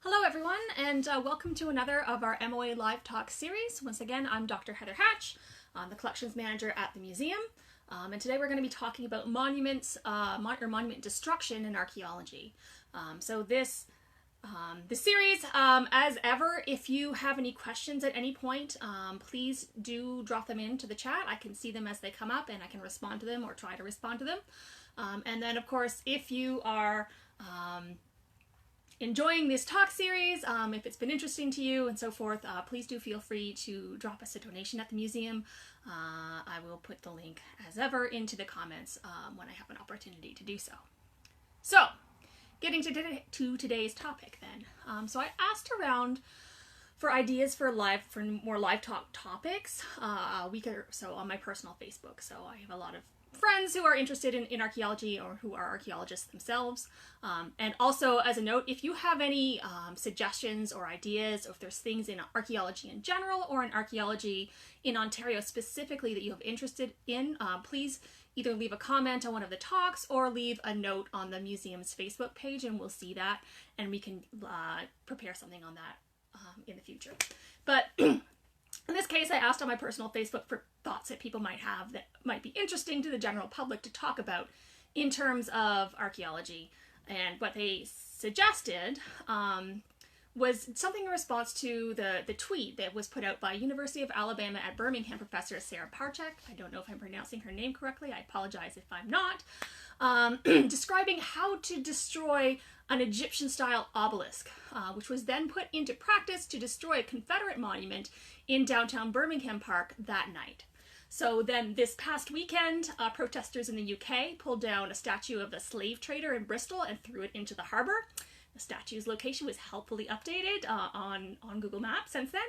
Hello everyone, and welcome to another of our MOA Live Talk series. Once again, I'm Dr. Heather Hatch. I'm the collections manager at the museum, and today we're going to be talking about monuments, monument destruction in archaeology. This series, as ever, if you have any questions at any point, please do drop them into the chat. I can see them as they come up and I can respond to them or try to respond to them. And then, of course, if you are enjoying this talk series, if it's been interesting to you and so forth, please do feel free to drop us a donation at the museum. I will put the link, as ever, into the comments when I have an opportunity to do so. So, getting to today's topic then. So I asked around for ideas for more live talk topics a week or so on my personal Facebook. So I have a lot of friends who are interested in archaeology or who are archaeologists themselves. And also, as a note, if you have any suggestions or ideas, or if there's things in archaeology in general or in archaeology in Ontario specifically that you have interested in, please either leave a comment on one of the talks or leave a note on the museum's Facebook page, and we'll see that and we can prepare something on that in the future. But in this case, I asked on my personal Facebook for thoughts that people might have that might be interesting to the general public to talk about in terms of archaeology. And what they suggested was something in response to the tweet that was put out by University of Alabama at Birmingham professor Sarah Parchak. I don't know if I'm pronouncing her name correctly. I apologize if I'm not. Describing how to destroy an Egyptian-style obelisk, which was then put into practice to destroy a Confederate monument in downtown Birmingham Park that night. So then this past weekend, protesters in the UK pulled down a statue of the slave trader in Bristol and threw it into the harbour. The statue's location was helpfully updated on Google Maps since then.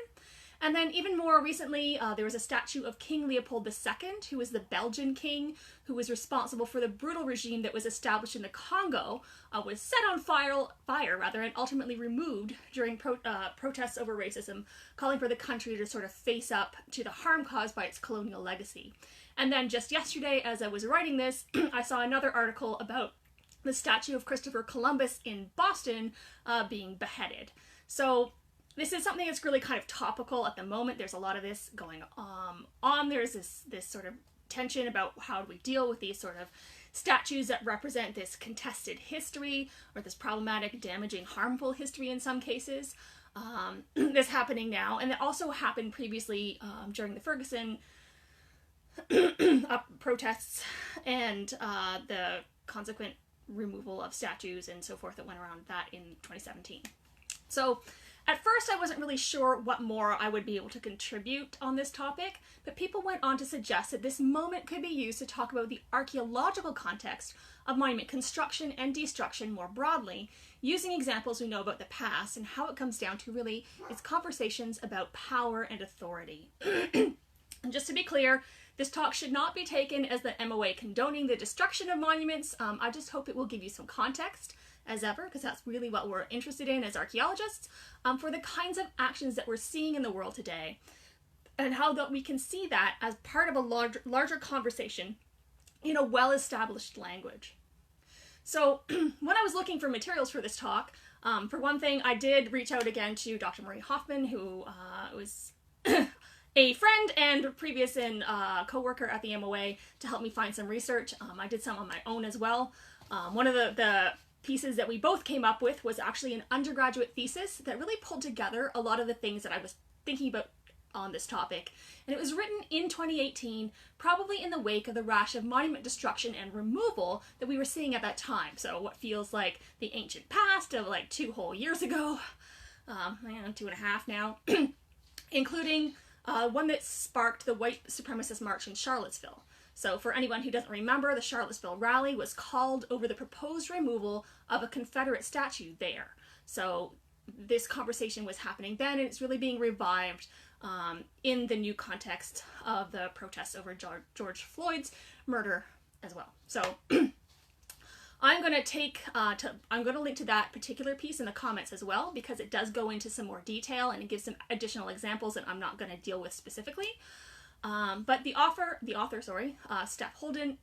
And then even more recently, there was a statue of King Leopold II, who was the Belgian king, who was responsible for the brutal regime that was established in the Congo, was set on fire, and ultimately removed during protests over racism, calling for the country to sort of face up to the harm caused by its colonial legacy. And then just yesterday, as I was writing this, I saw another article about the statue of Christopher Columbus in Boston being beheaded. So this is something that's really kind of topical at the moment. There's a lot of this going on. There's this sort of tension about how do we deal with these sort of statues that represent this contested history or this problematic, damaging, harmful history in some cases. This happening now, and it also happened previously during the Ferguson protests and the consequent removal of statues and so forth that went around that in 2017. So at first, I wasn't really sure what more I would be able to contribute on this topic, but people went on to suggest that this moment could be used to talk about the archaeological context of monument construction and destruction more broadly, using examples we know about the past and how it comes down to really its conversations about power and authority. And just to be clear, this talk should not be taken as the MOA condoning the destruction of monuments. I just hope it will give you some context, as ever, because that's really what we're interested in as archaeologists, for the kinds of actions that we're seeing in the world today, and how that we can see that as part of a larger conversation in a well-established language. So when I was looking for materials for this talk, for one thing, I did reach out again to Dr. Marie Hoffman, who was a friend and previous co-worker at the MOA, to help me find some research. I did some on my own as well. One of the pieces that we both came up with was actually an undergraduate thesis that really pulled together a lot of the things that I was thinking about on this topic. And it was written in 2018, probably in the wake of the rash of monument destruction and removal that we were seeing at that time. So what feels like the ancient past of like 2 whole years ago, 2.5 now, including one that sparked the white supremacist march in Charlottesville. So for anyone who doesn't remember, the Charlottesville rally was called over the proposed removal of a Confederate statue there. So this conversation was happening then, and it's really being revived in the new context of the protests over George Floyd's murder as well. So I'm going to link to that particular piece in the comments as well, because it does go into some more detail and it gives some additional examples that I'm not going to deal with specifically. But the author, Steph Holden,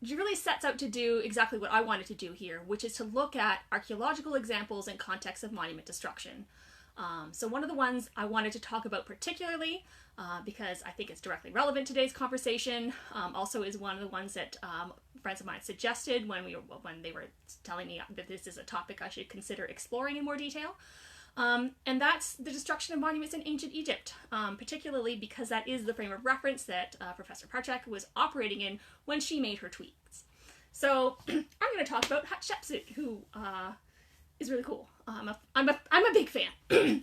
really sets out to do exactly what I wanted to do here, which is to look at archaeological examples in context of monument destruction. So one of the ones I wanted to talk about particularly, because I think it's directly relevant to today's conversation, also is one of the ones that friends of mine suggested when they were telling me that this is a topic I should consider exploring in more detail. And that's the destruction of monuments in ancient Egypt, particularly because that is the frame of reference that Professor Parchak was operating in when she made her tweets. So I'm going to talk about Hatshepsut, who is really cool. I'm a big fan.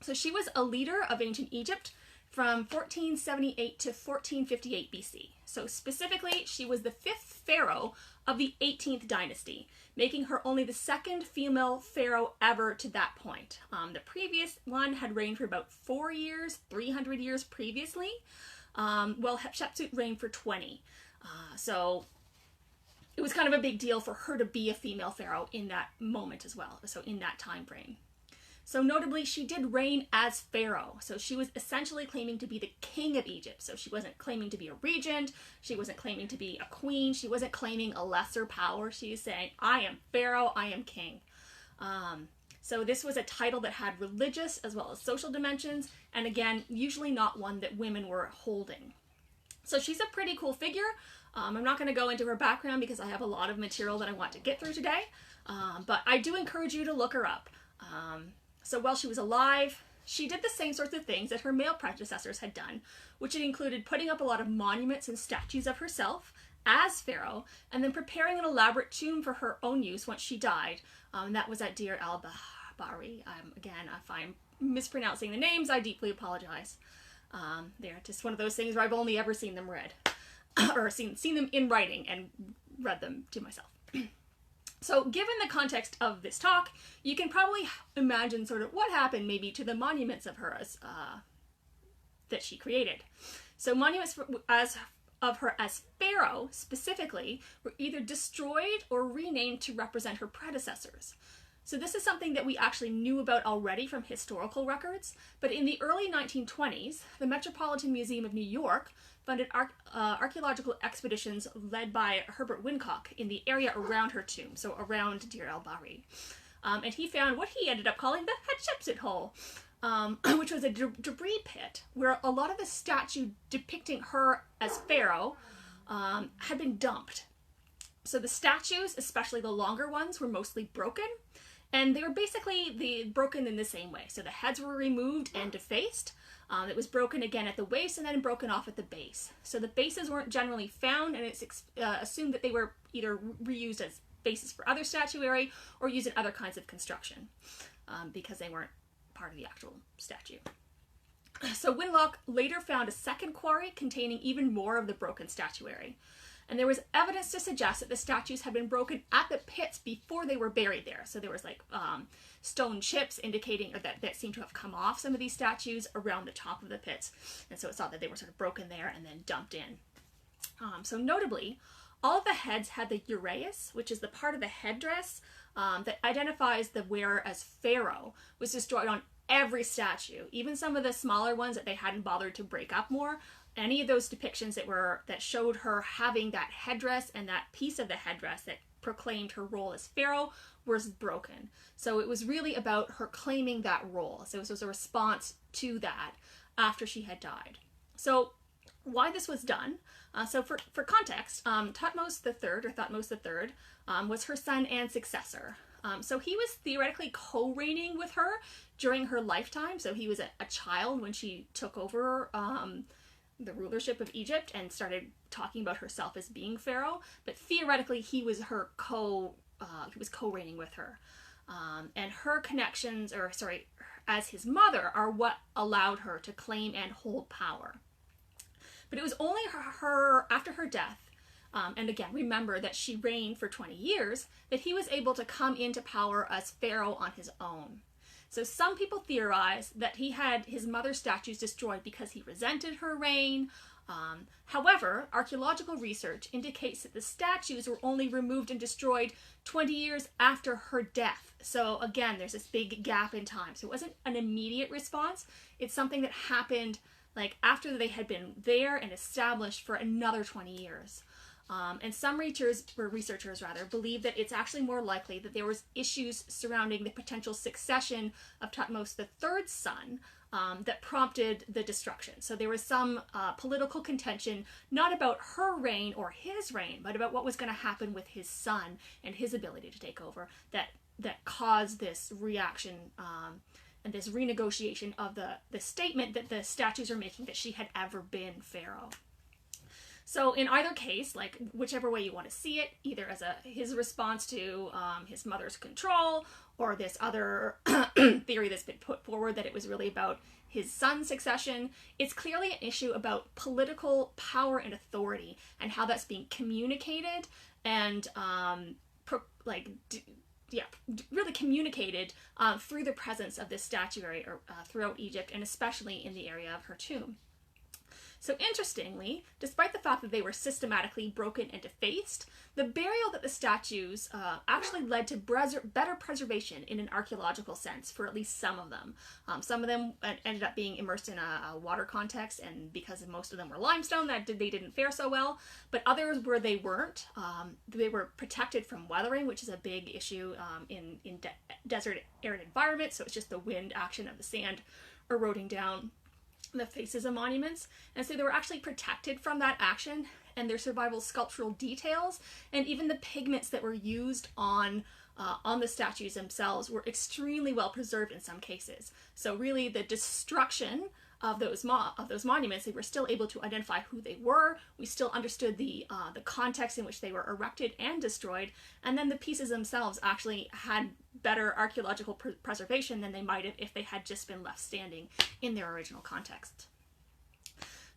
So she was a leader of ancient Egypt from 1478 to 1458 BC. So specifically, she was the 5th pharaoh of the 18th dynasty, making her only the 2nd female pharaoh ever to that point. The previous one had reigned for about 4 years, 300 years previously, while Hatshepsut reigned for 20. So it was kind of a big deal for her to be a female pharaoh in that moment as well, so in that time frame. So notably, she did reign as pharaoh. So she was essentially claiming to be the king of Egypt. So she wasn't claiming to be a regent. She wasn't claiming to be a queen. She wasn't claiming a lesser power. She is saying, I am pharaoh, I am king. So this was a title that had religious as well as social dimensions. And again, usually not one that women were holding. So she's a pretty cool figure. I'm not going to go into her background because I have a lot of material that I want to get through today. But I do encourage you to look her up. So while she was alive, she did the same sorts of things that her male predecessors had done, which included putting up a lot of monuments and statues of herself as pharaoh, and then preparing an elaborate tomb for her own use once she died. That was at Deir el-Bahari. Again, if I'm mispronouncing the names, I deeply apologize. They're just one of those things where I've only ever seen them read, or seen them in writing and read them to myself. So given the context of this talk, you can probably imagine sort of what happened maybe to the monuments of her that she created. So monuments of her as pharaoh specifically were either destroyed or renamed to represent her predecessors. So this is something that we actually knew about already from historical records, but in the early 1920s, the Metropolitan Museum of New York funded archaeological expeditions led by Herbert Wincock in the area around her tomb, so around Deir el-Bahari. And he found what he ended up calling the Hatshepsut Hole, which was a debris pit where a lot of the statue depicting her as pharaoh had been dumped. So the statues, especially the longer ones, were mostly broken, and they were basically broken in the same way. So the heads were removed and defaced. It was broken again at the waist and then broken off at the base. So the bases weren't generally found, and it's assumed that they were either reused as bases for other statuary or used in other kinds of construction because they weren't part of the actual statue. So Winlock later found a second quarry containing even more of the broken statuary. And there was evidence to suggest that the statues had been broken at the pits before they were buried there. So there was like stone chips indicating that seemed to have come off some of these statues around the top of the pits. And so it's thought that they were sort of broken there and then dumped in. So notably, all of the heads had the uraeus, which is the part of the headdress that identifies the wearer as pharaoh, was destroyed on every statue. Even some of the smaller ones that they hadn't bothered to break up more. Any of those depictions that showed her having that headdress and that piece of the headdress that proclaimed her role as pharaoh was broken. So it was really about her claiming that role. So this was a response to that after she had died. So why this was done? So for context, Thutmose III was her son and successor. So he was theoretically co-reigning with her during her lifetime. So he was a child when she took over the rulership of Egypt and started talking about herself as being pharaoh, but theoretically he was co-reigning with her. And her connections, as his mother, are what allowed her to claim and hold power. But it was only her after her death, and again, remember that she reigned for 20 years, that he was able to come into power as pharaoh on his own. So some people theorize that he had his mother's statues destroyed because he resented her reign. However, archaeological research indicates that the statues were only removed and destroyed 20 years after her death. So again, there's this big gap in time. So it wasn't an immediate response. It's something that happened like after they had been there and established for another 20 years. And some researchers believe that it's actually more likely that there was issues surrounding the potential succession of Thutmose III's son that prompted the destruction. So there was some political contention, not about her reign or his reign, but about what was going to happen with his son and his ability to take over, that caused this reaction and this renegotiation of the statement that the statues are making that she had ever been pharaoh. So in either case, like whichever way you want to see it, either as his response to his mother's control, or this other theory that's been put forward that it was really about his son's succession, it's clearly an issue about political power and authority and how that's being communicated and really communicated through the presence of this statuary throughout Egypt, and especially in the area of her tomb. So interestingly, despite the fact that they were systematically broken and defaced, the burial that the statues actually led to better preservation in an archaeological sense for at least some of them. Some of them ended up being immersed in a water context, and because most of them were limestone, they didn't fare so well. But others where they weren't, they were protected from weathering, which is a big issue in desert arid environments. So it's just the wind action of the sand eroding down the faces of monuments, and so they were actually protected from that action, and their survival sculptural details and even the pigments that were used on the statues themselves were extremely well preserved in some cases. So really the destruction of those monuments, they were still able to identify who they were. We still understood the context in which they were erected and destroyed, and then the pieces themselves actually had better archaeological preservation than they might have if they had just been left standing in their original context.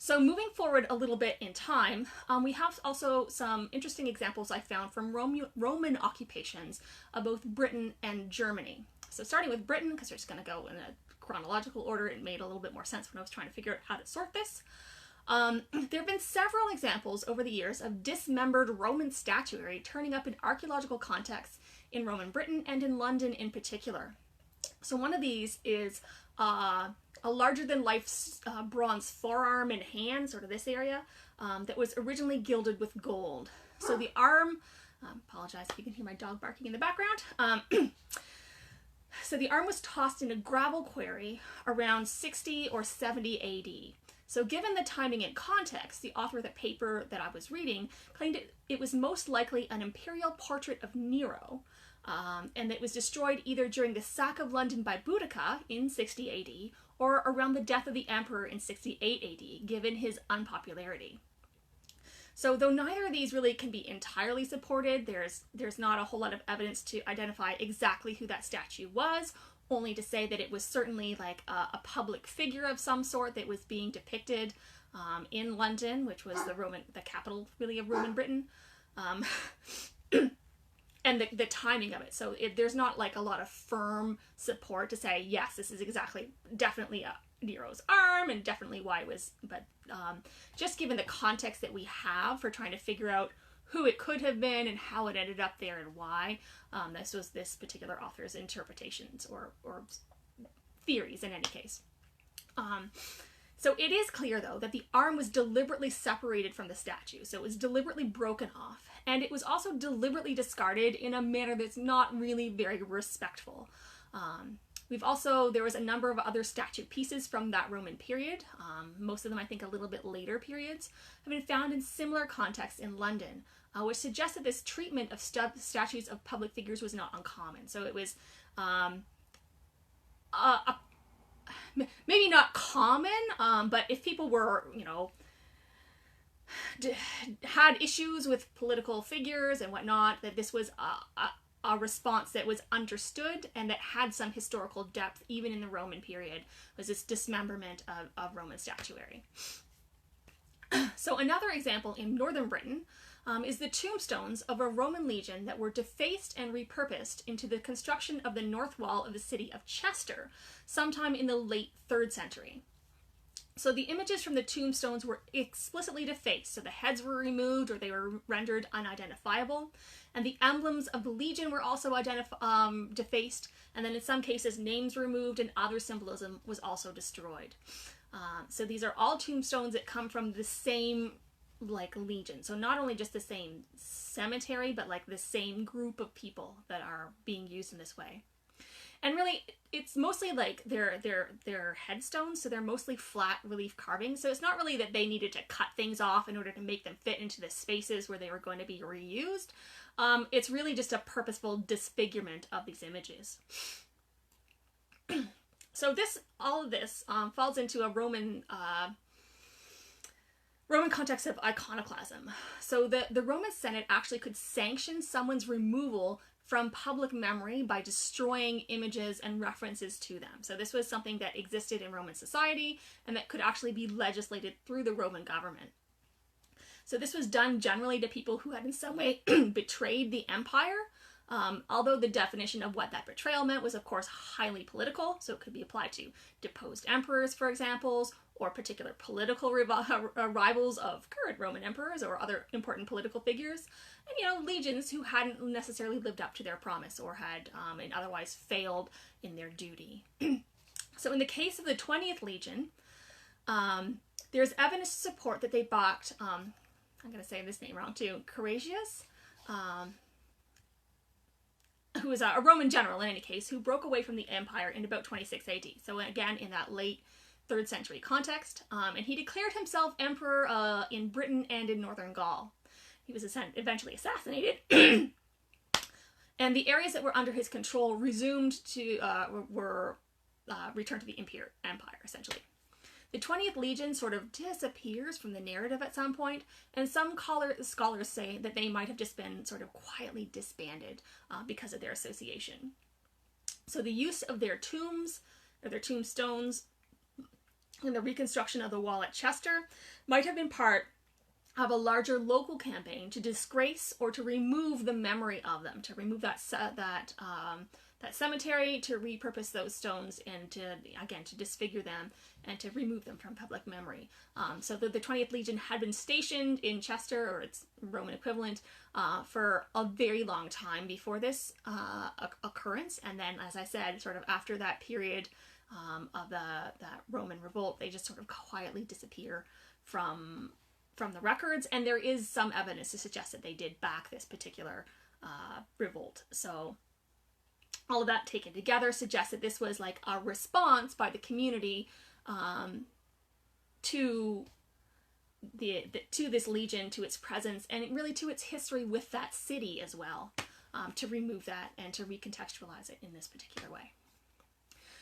So moving forward a little bit in time, we have also some interesting examples I found from Roman occupations of both Britain and Germany. So starting with Britain, because we're just going to go in a chronological order, it made a little bit more sense when I was trying to figure out how to sort this. There have been several examples over the years of dismembered Roman statuary turning up in archaeological contexts in Roman Britain and in London in particular. So one of these is a larger-than-life bronze forearm and hand, sort of this area, that was originally gilded with gold. So the arm, apologize if you can hear my dog barking in the background. So the arm was tossed in a gravel quarry around 60 or 70 AD. So given the timing and context, the author of the paper that I was reading claimed it was most likely an imperial portrait of Nero, and it was destroyed either during the sack of London by Boudica in 60 AD or around the death of the emperor in 68 AD, given his unpopularity. So though neither of these really can be entirely supported, there's not a whole lot of evidence to identify exactly who that statue was, only to say that it was certainly like a public figure of some sort that was being depicted in London, which was the capital really of Roman Britain, and the timing of it. So there's not like a lot of firm support to say, yes, this is definitely Nero's arm and definitely why it was, but just given the context that we have for trying to figure out who it could have been and how it ended up there and why, this was this particular author's interpretations or theories in any case. So it is clear, though, that the arm was deliberately separated from the statue. So it was deliberately broken off, and it was also deliberately discarded in a manner that's not really very respectful. There was a number of other statue pieces from that Roman period, most of them I think a little bit later periods, have been found in similar contexts in London, which suggests that this treatment of statues of public figures was not uncommon. So it was maybe not common, but if people were, had issues with political figures and whatnot, that this was a response that was understood and that had some historical depth even in the Roman period, was this dismemberment of Roman statuary. So another example in northern Britain is the tombstones of a Roman legion that were defaced and repurposed into the construction of the north wall of the city of Chester sometime in the late 3rd century. So the images from the tombstones were explicitly defaced, so the heads were removed or they were rendered unidentifiable, and the emblems of the legion were also defaced, and then in some cases names removed and other symbolism was also destroyed. So these are all tombstones that come from the same like legion. So not only just the same cemetery, but like the same group of people that are being used in this way. And really, it's mostly like their headstones, so they're mostly flat relief carvings. So it's not really that they needed to cut things off in order to make them fit into the spaces where they were going to be reused. It's really just a purposeful disfigurement of these images. So all of this falls into a Roman context of iconoclasm. So the Roman Senate actually could sanction someone's removal from public memory by destroying images and references to them. So this was something that existed in Roman society and that could actually be legislated through the Roman government. So this was done generally to people who had in some way betrayed the empire, although the definition of what that betrayal meant was, of course, highly political. So it could be applied to deposed emperors, for example, or particular political rivals of current Roman emperors or other important political figures, and, legions who hadn't necessarily lived up to their promise or had and otherwise failed in their duty. So in the case of the 20th Legion, there's evidence to support that they backed, I'm going to say this name wrong too, Courageous, who was a Roman general in any case, who broke away from the empire in about 26 AD. So again, in that late 3rd century context, and he declared himself emperor in Britain and in northern Gaul. He was eventually assassinated, and the areas that were under his control resumed to were returned to the empire, essentially. The 20th Legion sort of disappears from the narrative at some point, and some scholars say that they might have just been sort of quietly disbanded because of their association. So the use of their tombs, or their tombstones, and the reconstruction of the wall at Chester might have been part of a larger local campaign to disgrace or to remove the memory of them, to remove that cemetery, to repurpose those stones, and to disfigure them and to remove them from public memory. So the 20th Legion had been stationed in Chester, or its Roman equivalent, for a very long time before this occurrence. And then, as I said, sort of after that period of that Roman revolt, they just sort of quietly disappear from the records, and there is some evidence to suggest that they did back this particular revolt. So all of that taken together suggests that this was like a response by the community to this legion, to its presence, and really to its history with that city as well, to remove that and to recontextualize it in this particular way.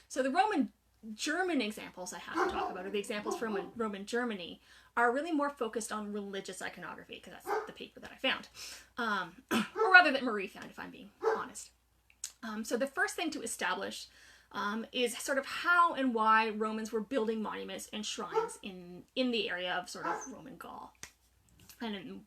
So the German examples I have to talk about, or the examples from Roman Germany, are really more focused on religious iconography, because that's the paper that I found, or rather that Marie found, if I'm being honest. So the first thing to establish is sort of how and why Romans were building monuments and shrines in the area of sort of Roman Gaul and in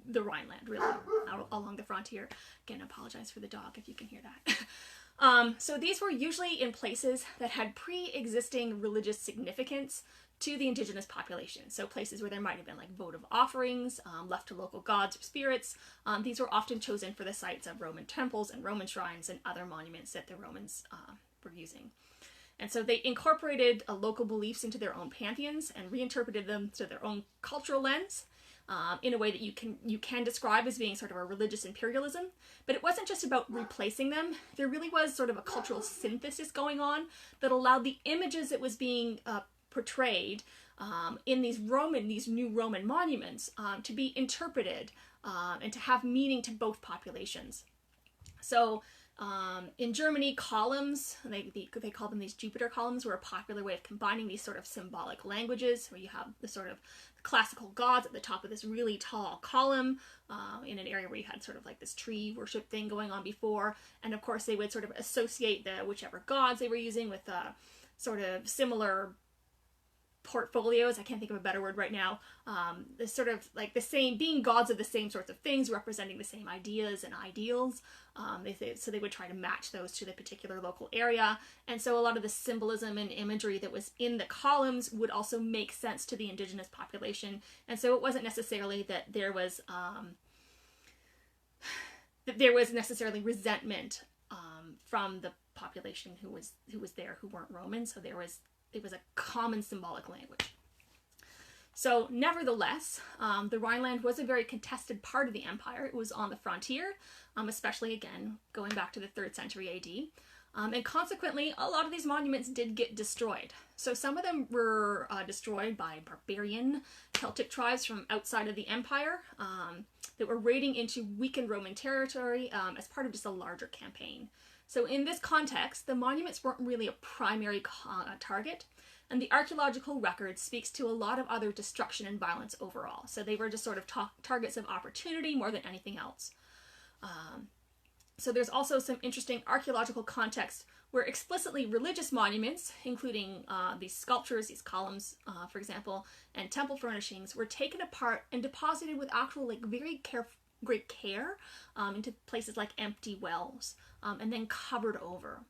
the Rhineland, really, out along the frontier. Again, I apologize for the dog if you can hear that. So these were usually in places that had pre-existing religious significance to the indigenous population. So places where there might have been like votive offerings left to local gods or spirits. These were often chosen for the sites of Roman temples and Roman shrines and other monuments that the Romans were using. And so they incorporated local beliefs into their own pantheons and reinterpreted them to their own cultural lens, in a way that you can describe as being sort of a religious imperialism. But it wasn't just about replacing them. There really was sort of a cultural synthesis going on that allowed the images that was being portrayed in these new Roman monuments to be interpreted and to have meaning to both populations. So in Germany, columns, they call them these Jupiter columns, were a popular way of combining these sort of symbolic languages, where you have the sort of classical gods at the top of this really tall column in an area where you had sort of like this tree worship thing going on before. And of course they would sort of associate the whichever gods they were using with sort of similar portfolios. I can't think of a better word right now. The sort of like the same, being gods of the same sorts of things, representing the same ideas and ideals. So they would try to match those to the particular local area. And so a lot of the symbolism and imagery that was in the columns would also make sense to the indigenous population. And so it wasn't necessarily that there was necessarily resentment from the population who was there who weren't Roman. So it was a common symbolic language. So nevertheless, the Rhineland was a very contested part of the empire. It was on the frontier, especially again, going back to the 3rd century AD. And consequently, a lot of these monuments did get destroyed. So some of them were destroyed by barbarian Celtic tribes from outside of the empire that were raiding into weakened Roman territory as part of just a larger campaign. So in this context, the monuments weren't really a primary target, and the archaeological record speaks to a lot of other destruction and violence overall. So they were just sort of targets of opportunity more than anything else. So there's also some interesting archaeological context where explicitly religious monuments, including these sculptures, these columns, for example, and temple furnishings, were taken apart and deposited with actual, like, very great care into places like empty wells, and then covered over.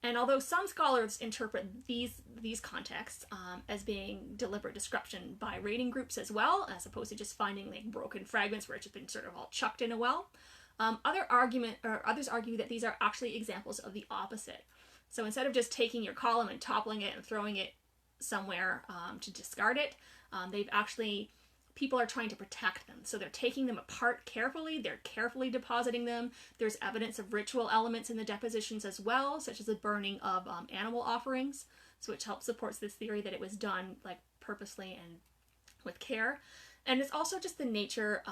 And although some scholars interpret these contexts as being deliberate destruction by raiding groups as well, as opposed to just finding like broken fragments where it's just been sort of all chucked in a well, others argue that these are actually examples of the opposite. So instead of just taking your column and toppling it and throwing it somewhere to discard it, people are trying to protect them. So they're taking them apart carefully, they're carefully depositing them. There's evidence of ritual elements in the depositions as well, such as the burning of animal offerings, so which helps supports this theory that it was done like purposely and with care. And it's also just the nature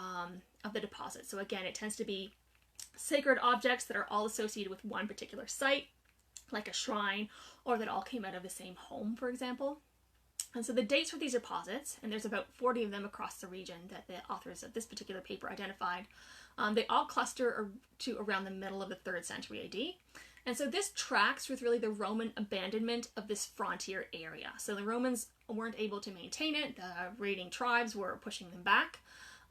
of the deposit. So again, it tends to be sacred objects that are all associated with one particular site, like a shrine, or that all came out of the same home, for example. And so the dates for these deposits, and there's about 40 of them across the region that the authors of this particular paper identified, they all cluster to around the middle of the 3rd century AD. And so this tracks with really the Roman abandonment of this frontier area. So the Romans weren't able to maintain it, the raiding tribes were pushing them back,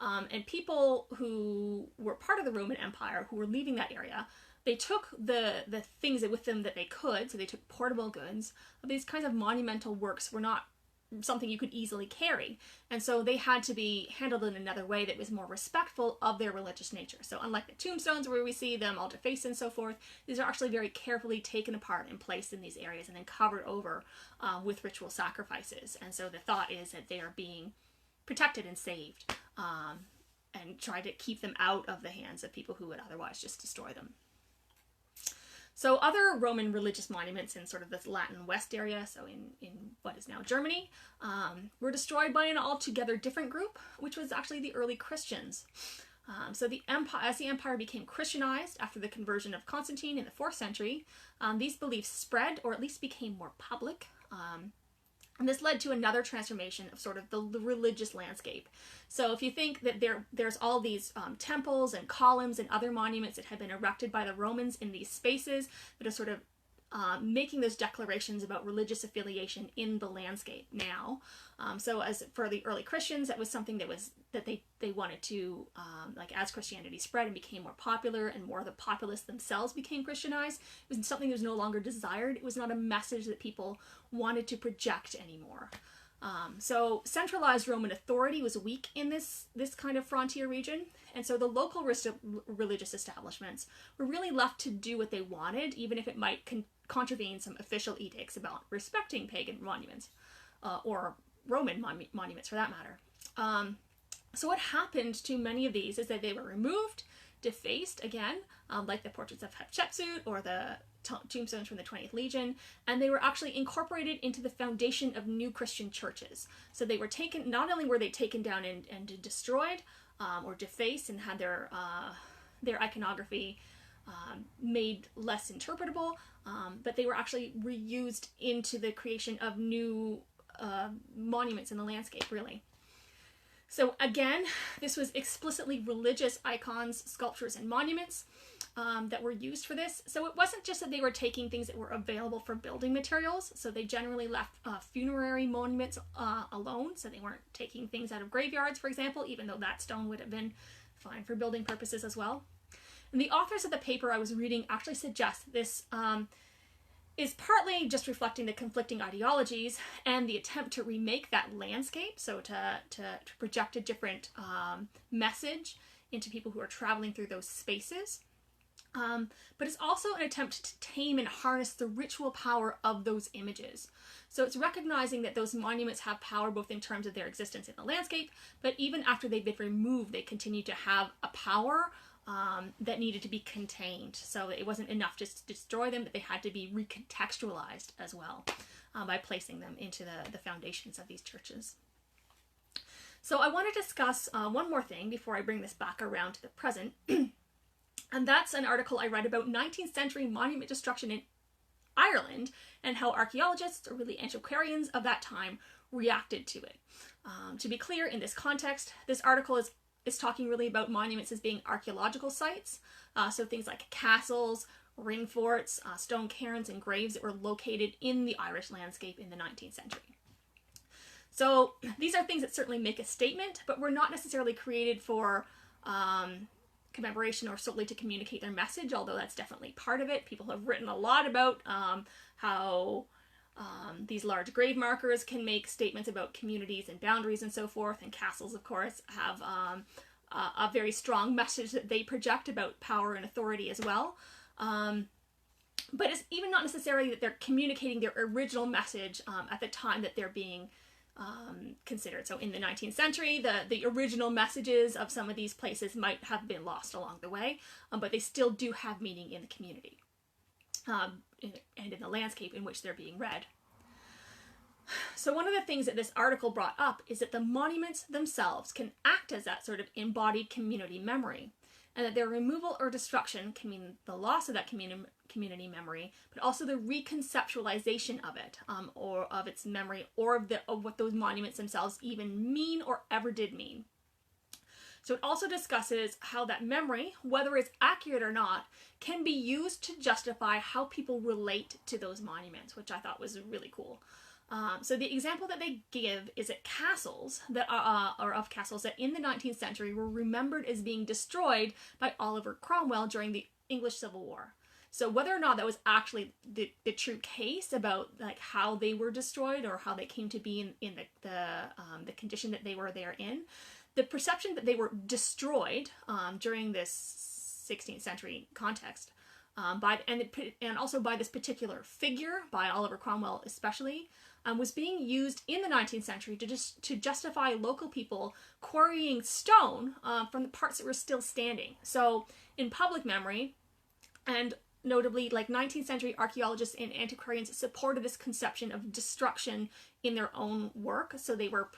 and people who were part of the Roman Empire, who were leaving that area, they took the things with them that they could, so they took portable goods, but these kinds of monumental works were not something you could easily carry, and so they had to be handled in another way that was more respectful of their religious nature. So unlike the tombstones where we see them all defaced and so forth, these are actually very carefully taken apart and placed in these areas and then covered over with ritual sacrifices. And so the thought is that they are being protected and saved, and try to keep them out of the hands of people who would otherwise just destroy them. So other Roman religious monuments in sort of this Latin West area, so in what is now Germany, were destroyed by an altogether different group, which was actually the early Christians. So as the empire became Christianized after the conversion of Constantine in the 4th century, these beliefs spread, or at least became more public. And this led to another transformation of sort of the religious landscape. So if you think that there's all these temples and columns and other monuments that had been erected by the Romans in these spaces that are sort of making those declarations about religious affiliation in the landscape now. So as for the early Christians, that was something that they wanted to, like as Christianity spread and became more popular and more of the populace themselves became Christianized, it was something that was no longer desired. It was not a message that people wanted to project anymore. So centralized Roman authority was weak in this kind of frontier region, and so the local religious establishments were really left to do what they wanted, even if it might contravene some official edicts about respecting pagan monuments, or Roman monuments for that matter. So what happened to many of these is that they were removed, defaced again, like the portraits of Hatshepsut or the tombstones from the 20th Legion, and they were actually incorporated into the foundation of new Christian churches. So they were taken, not only were they taken down and destroyed or defaced and had their iconography made less interpretable, but they were actually reused into the creation of new monuments in the landscape, really. So again, this was explicitly religious icons, sculptures, and monuments that were used for this. So it wasn't just that they were taking things that were available for building materials. So they generally left funerary monuments alone. So they weren't taking things out of graveyards, for example, even though that stone would have been fine for building purposes as well. And the authors of the paper I was reading actually suggest this is partly just reflecting the conflicting ideologies and the attempt to remake that landscape, so to project a different message into people who are traveling through those spaces. But it's also an attempt to tame and harness the ritual power of those images. So it's recognizing that those monuments have power both in terms of their existence in the landscape, but even after they've been removed, they continue to have a power that needed to be contained. So it wasn't enough just to destroy them, but they had to be recontextualized as well by placing them into the foundations of these churches. So I want to discuss one more thing before I bring this back around to the present. And that's an article I read about 19th century monument destruction in Ireland and how archaeologists, or really antiquarians of that time, reacted to it. To be clear, in this context, this article is talking really about monuments as being archaeological sites. So things like castles, ring forts, stone cairns, and graves that were located in the Irish landscape in the 19th century. So these are things that certainly make a statement, but were not necessarily created for commemoration or solely to communicate their message, although that's definitely part of it. People have written a lot about how these large grave markers can make statements about communities and boundaries and so forth, and castles, of course, have a very strong message that they project about power and authority as well. But it's even not necessarily that they're communicating their original message at the time that they're being considered. So in the 19th century, the original messages of some of these places might have been lost along the way, but they still do have meaning in the community and in the landscape in which they're being read. So one of the things that this article brought up is that the monuments themselves can act as that sort of embodied community memory, and that their removal or destruction can mean the loss of that community memory, but also the reconceptualization of it, or of its memory, or of what those monuments themselves even mean or ever did mean. So it also discusses how that memory, whether it's accurate or not, can be used to justify how people relate to those monuments, which I thought was really cool. So the example that they give is that castles that are of castles that in the 19th century were remembered as being destroyed by Oliver Cromwell during the English Civil War. So whether or not that was actually the true case about like how they were destroyed or how they came to be in the condition that they were there in, the perception that they were destroyed during this 16th century context and also by this particular figure, by Oliver Cromwell especially, was being used in the 19th century to justify local people quarrying stone from the parts that were still standing. So in public memory, and notably like 19th century archaeologists and antiquarians supported this conception of destruction in their own work. So they were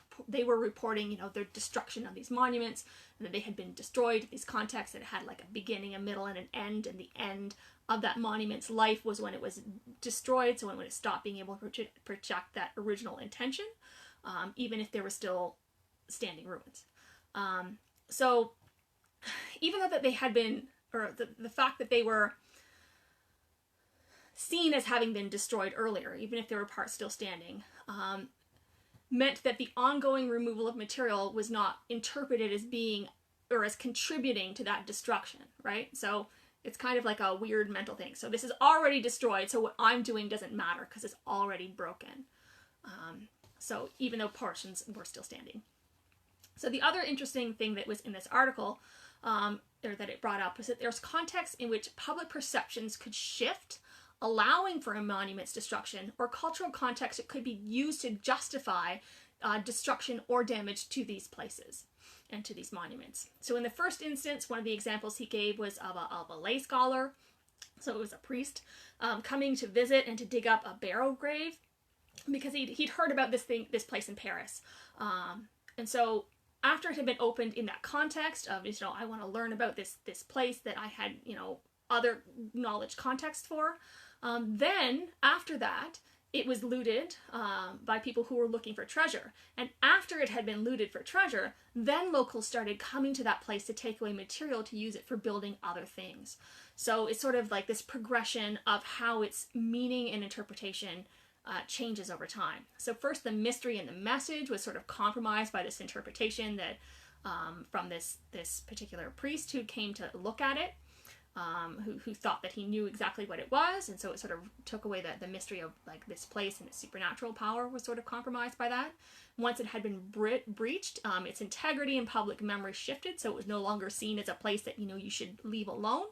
reporting, their destruction of these monuments, and that they had been destroyed in these contexts that had like a beginning, a middle, and an end, and the end of that monument's life was when it was destroyed, so when it stopped being able to project that original intention, even if there were still standing ruins. So even though that they had been, or the fact that they were seen as having been destroyed earlier, even if there were parts still standing, meant that the ongoing removal of material was not interpreted as being, or as contributing to that destruction, right? So it's kind of like a weird mental thing. So this is already destroyed, so what I'm doing doesn't matter because it's already broken. So even though portions were still standing. So the other interesting thing that was in this article, or that it brought up, was that there's contexts in which public perceptions could shift, allowing for a monument's destruction, or cultural context that could be used to justify destruction or damage to these places and to these monuments. So in the first instance, one of the examples he gave was of a lay scholar, so it was a priest, coming to visit and to dig up a burial grave because he'd heard about this place in Paris. And so after it had been opened in that context of, I want to learn about this place that I had, other knowledge context for, then after that, it was looted by people who were looking for treasure. And after it had been looted for treasure, then locals started coming to that place to take away material to use it for building other things. So it's sort of like this progression of how its meaning and interpretation changes over time. So first, the mystery and the message was sort of compromised by this interpretation that from this particular priest who came to look at it. Who thought that he knew exactly what it was, and so it sort of took away the mystery of like this place, and its supernatural power was sort of compromised by that. Once it had been breached, its integrity and public memory shifted, so it was no longer seen as a place that you should leave alone.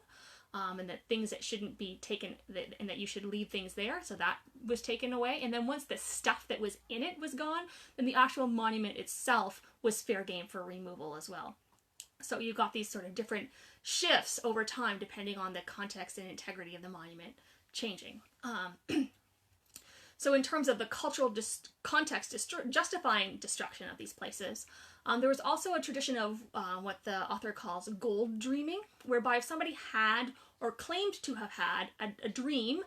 and that things that shouldn't be taken, and that you should leave things there. So that was taken away. And then once the stuff that was in it was gone, then the actual monument itself was fair game for removal as well. So you got these sort of different shifts over time depending on the context and integrity of the monument changing. So in terms of the cultural context justifying destruction of these places, there was also a tradition of what the author calls gold dreaming, whereby if somebody had or claimed to have had a dream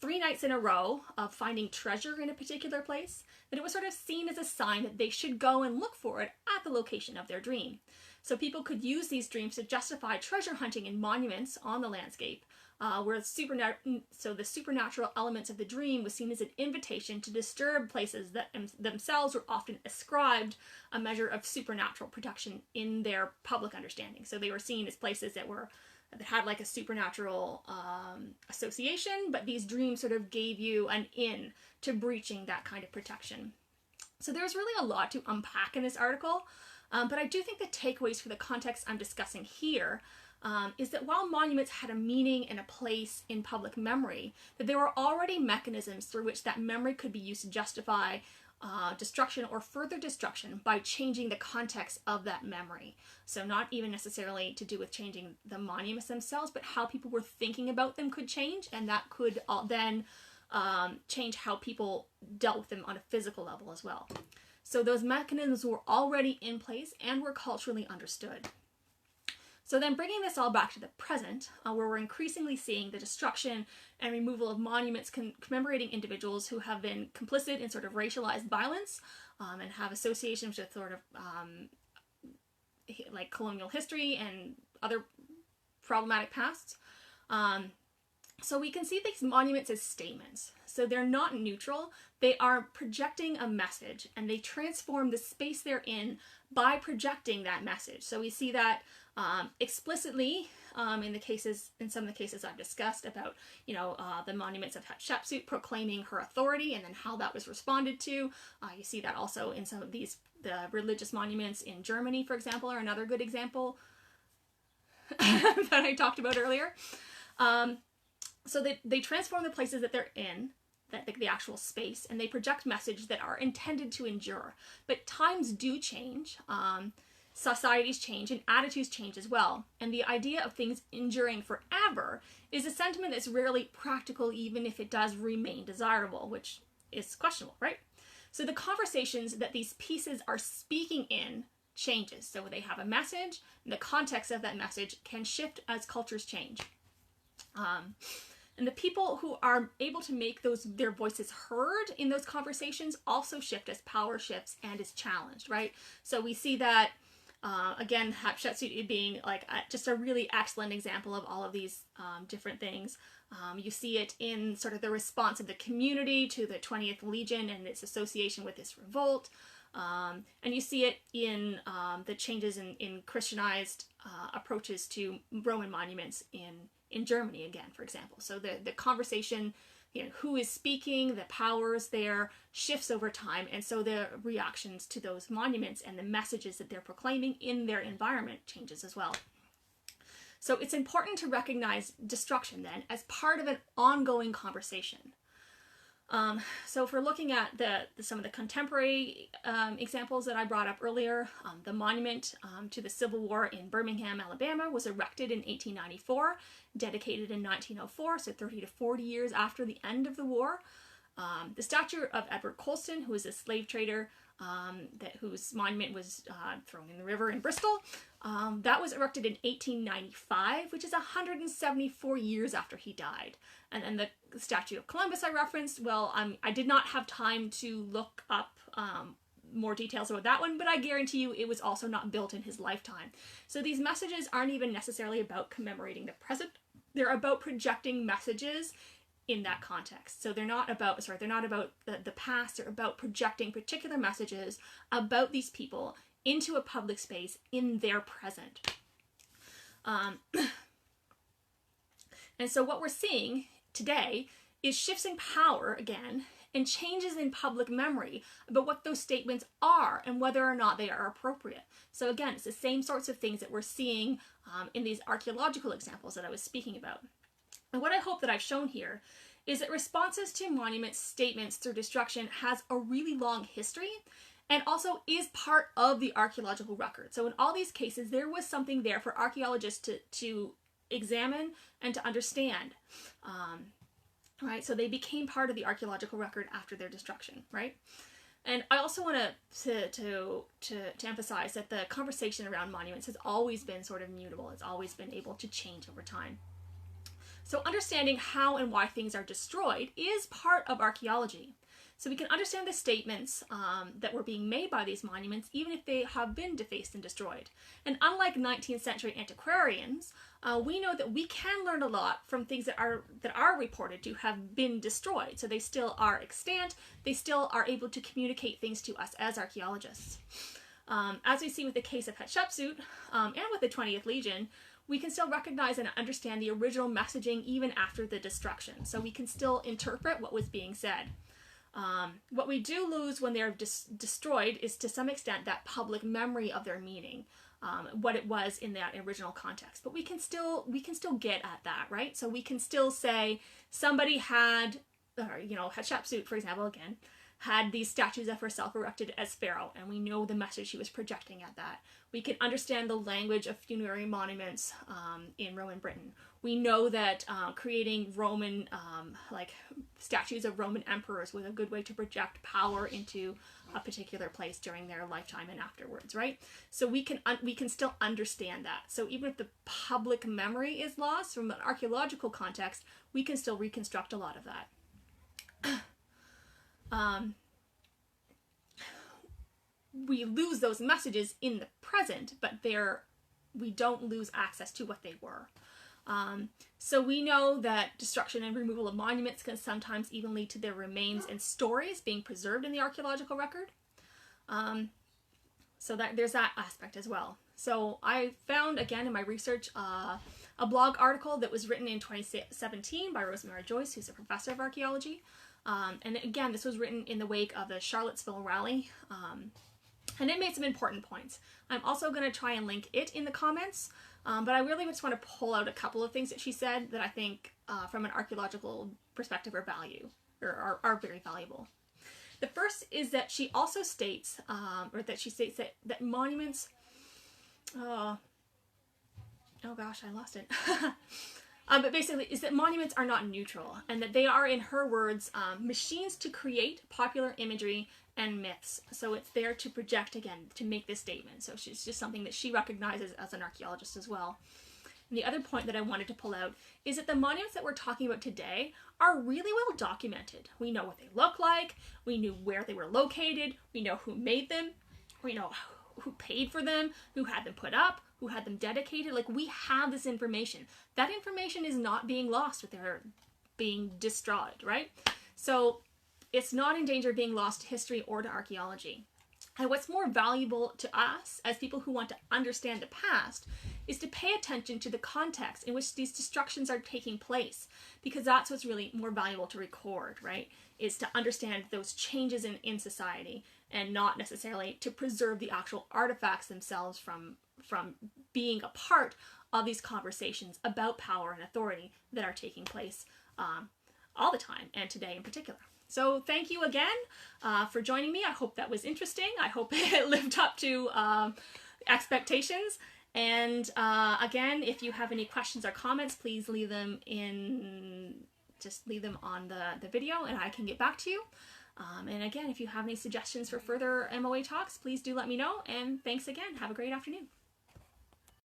3 nights in a row of finding treasure in a particular place, then it was sort of seen as a sign that they should go and look for it at the location of their dream. So people could use these dreams to justify treasure hunting in monuments on the landscape, where the supernatural elements of the dream was seen as an invitation to disturb places that themselves were often ascribed a measure of supernatural protection in their public understanding. So they were seen as places that had like a supernatural association, but these dreams sort of gave you an in to breaching that kind of protection. So there's really a lot to unpack in this article, but I do think the takeaways for the context I'm discussing here is that while monuments had a meaning and a place in public memory, that there were already mechanisms through which that memory could be used to justify destruction or further destruction by changing the context of that memory. So not even necessarily to do with changing the monuments themselves, but how people were thinking about them could change, and that could then change how people dealt with them on a physical level as well. So those mechanisms were already in place and were culturally understood. So then bringing this all back to the present, where we're increasingly seeing the destruction and removal of monuments commemorating individuals who have been complicit in sort of racialized violence and have associations with sort of like colonial history and other problematic pasts. So we can see these monuments as statements. So they're not neutral, they are projecting a message, and they transform the space they're in by projecting that message. So we see that explicitly in some of the cases I've discussed about, the monuments of Hatshepsut proclaiming her authority and then how that was responded to. You see that also in some of the religious monuments in Germany, for example, are another good example that I talked about earlier. So they transform the places that they're in, the actual space, and they project messages that are intended to endure. But times do change. Societies change and attitudes change as well. And the idea of things enduring forever is a sentiment that's rarely practical, even if it does remain desirable, which is questionable, right? So the conversations that these pieces are speaking in changes. So they have a message, and the context of that message can shift as cultures change. And the people who are able to make their voices heard in those conversations also shift as power shifts and is challenged, right? So we see that again, Hatshepsut being like just a really excellent example of all of these different things. You see it in sort of the response of the community to the 20th Legion and its association with this revolt. And you see it in the changes in Christianized approaches to Roman monuments in Germany, again, for example. So the conversation, who is speaking, the powers there shifts over time, and so the reactions to those monuments and the messages that they're proclaiming in their environment changes as well. So it's important to recognize destruction then as part of an ongoing conversation. So if we're looking at some of the contemporary examples that I brought up earlier, the monument to the Civil War in Birmingham, Alabama was erected in 1894, dedicated in 1904, so 30 to 40 years after the end of the war. The statue of Edward Colston, who was a slave trader whose monument was thrown in the river in Bristol, that was erected in 1895, which is 174 years after he died. And then the statue of Columbus I referenced, well, I did not have time to look up more details about that one, but I guarantee you it was also not built in his lifetime. So these messages aren't even necessarily about commemorating the present. They're about projecting messages in that context. So they're not about the past, they're about projecting particular messages about these people into a public space in their present. And so what we're seeing today is shifts in power again and changes in public memory about what those statements are and whether or not they are appropriate. So again, it's the same sorts of things that we're seeing in these archaeological examples that I was speaking about. And what I hope that I've shown here is that responses to monument statements through destruction has a really long history and also is part of the archaeological record. So in all these cases, there was something there for archaeologists to examine and to understand. Right? So they became part of the archaeological record after their destruction, right? And I also want to emphasize that the conversation around monuments has always been sort of mutable. It's always been able to change over time. So understanding how and why things are destroyed is part of archaeology. So we can understand the statements that were being made by these monuments, even if they have been defaced and destroyed. And unlike 19th century antiquarians, we know that we can learn a lot from things that are reported to have been destroyed. So they still are extant. They still are able to communicate things to us as archaeologists. As we see with the case of Hatshepsut and with the 20th Legion, we can still recognize and understand the original messaging even after the destruction. So we can still interpret what was being said. What we do lose when they're destroyed is to some extent that public memory of their meaning, what it was in that original context. But we can still get at that, right? So we can still say somebody had, Hatshepsut, for example, again, had these statues of herself erected as pharaoh, and we know the message she was projecting at that. We can understand the language of funerary monuments in Roman Britain. We know that creating Roman, statues of Roman emperors was a good way to project power into a particular place during their lifetime and afterwards, right? So we can still understand that. So even if the public memory is lost from an archaeological context, we can still reconstruct a lot of that. We lose those messages in the present, but we don't lose access to what they were. So we know that destruction and removal of monuments can sometimes even lead to their remains and stories being preserved in the archaeological record. So that there's that aspect as well. So I found, again, in my research, a blog article that was written in 2017 by Rosemary Joyce, who's a professor of archaeology. And again, this was written in the wake of the Charlottesville rally. And it made some important points. I'm also going to try and link it in the comments. But I really just want to pull out a couple of things that she said that I think from an archaeological perspective are very valuable. The first is that she also states, that monuments, oh gosh, I lost it. But basically is that monuments are not neutral, and that they are, in her words, machines to create popular imagery and myths. So it's there to project, again, to make this statement. So it's just something that she recognizes as an archaeologist as well. And the other point that I wanted to pull out is that the monuments that we're talking about today are really well documented. We know what they look like, we knew where they were located, we know who made them, we know who paid for them, who had them put up, who had them dedicated. Like, we have this information. That information is not being lost if they're being destroyed, right? So it's not in danger of being lost to history or to archaeology. And what's more valuable to us as people who want to understand the past is to pay attention to the context in which these destructions are taking place, because that's what's really more valuable to record, right? Is to understand those changes in society, and not necessarily to preserve the actual artifacts themselves from being a part of these conversations about power and authority that are taking place all the time, and today in particular. So thank you again for joining me. I hope that was interesting. I hope it lived up to expectations. And again, if you have any questions or comments, please leave them on the video and I can get back to you. And again, if you have any suggestions for further MOA talks, please do let me know. And thanks again. Have a great afternoon.